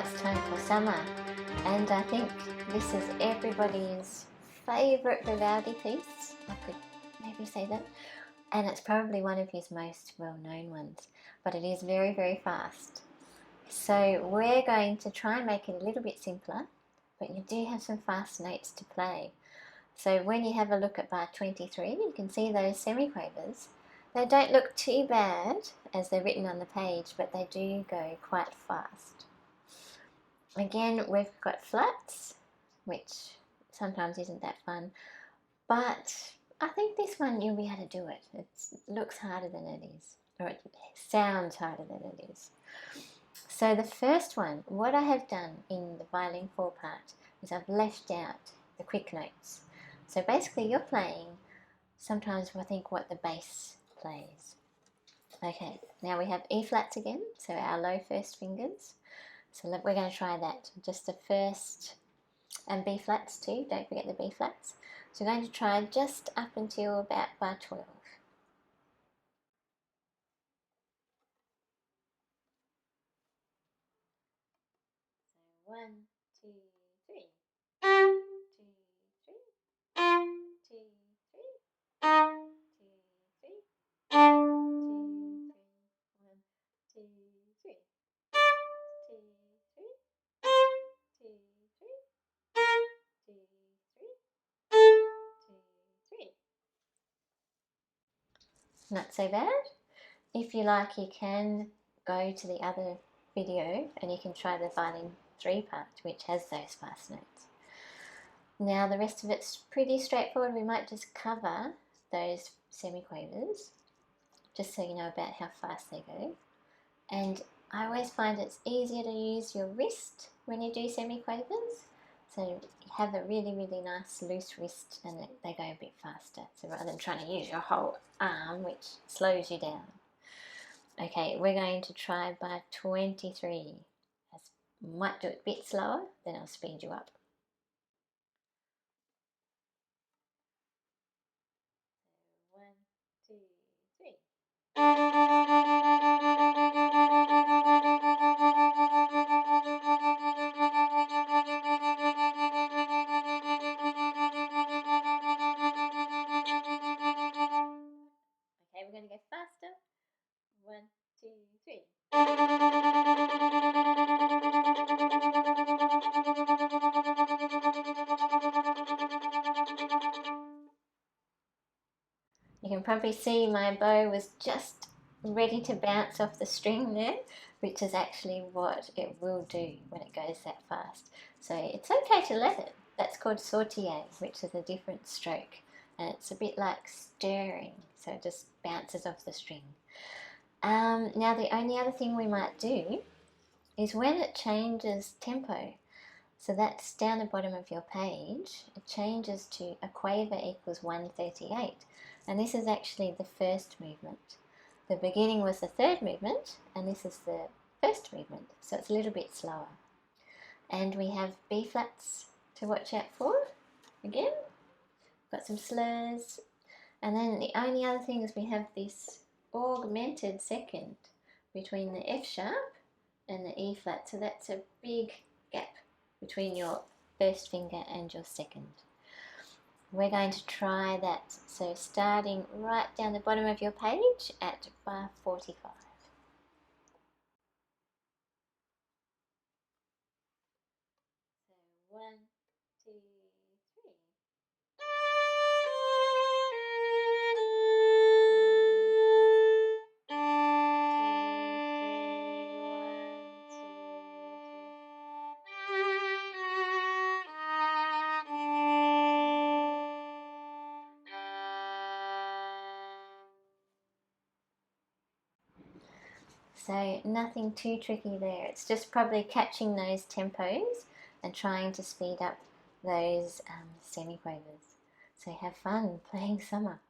it's time for summer, and I think this is everybody's favourite Vivaldi piece. I could maybe say that. And it's probably one of his most well-known ones, but it is very, very fast. So we're going to try and make it a little bit simpler, but you do have some fast notes to play. So when you have a look at bar 23, you can see those semi-quavers. They don't look too bad as they're written on the page, but they do go quite fast. Again, we've got flats, which sometimes isn't that fun, but I think this one you'll be able to do it. It looks harder than it is, or it sounds harder than it is. So the first one, what I have done in the violin 4 part is I've left out the quick notes. So basically you're playing sometimes I think what the bass plays. Okay, now we have E flats again, so our low first fingers. So we're going to try that, just the first, and B flats too, don't forget the B flats. So we're going to try just up until about bar 12. So 1, 2, 3. 2, 3. 2, 3. 2, 3. 2, 3. 1, 2, 3. 2, 3. 2, 3. 2, 3. Not so bad. If you like, you can go to the other video and you can try the violin 3 part, which has those fast notes. Now the rest of it's pretty straightforward. We might just cover those semi-quavers just so you know about how fast they go. And I always find it's easier to use your wrist when you do semi-quavers. So you have a really, really nice loose wrist and they go a bit faster. So rather than trying to use your whole arm, which slows you down. Okay, we're going to try bar 23. I might do it a bit slower, then I'll speed you up. So 1, 2, 3. Okay, we're going to go faster. 1, 2, 3. You can probably see my bow was just ready to bounce off the string there, which is actually what it will do when it goes that fast. So it's okay to let it. That's called sautiller, which is a different stroke. And it's a bit like stirring, so it just bounces off the string. Now the only other thing we might do is when it changes tempo, so that's down the bottom of your page, it changes to a quaver equals 138, and this is actually the first movement. The beginning was the third movement, and this is the first movement, so it's a little bit slower. And we have B flats to watch out for, again, got some slurs, and then the only other thing is we have this augmented second between the F sharp and the E flat, so that's a big gap between your first finger and your second. We're going to try that, so starting right down the bottom of your page at bar 45. So 1, 2, 3. So nothing too tricky there. It's just probably catching those tempos and trying to speed up those semi-quavers. So have fun playing summer.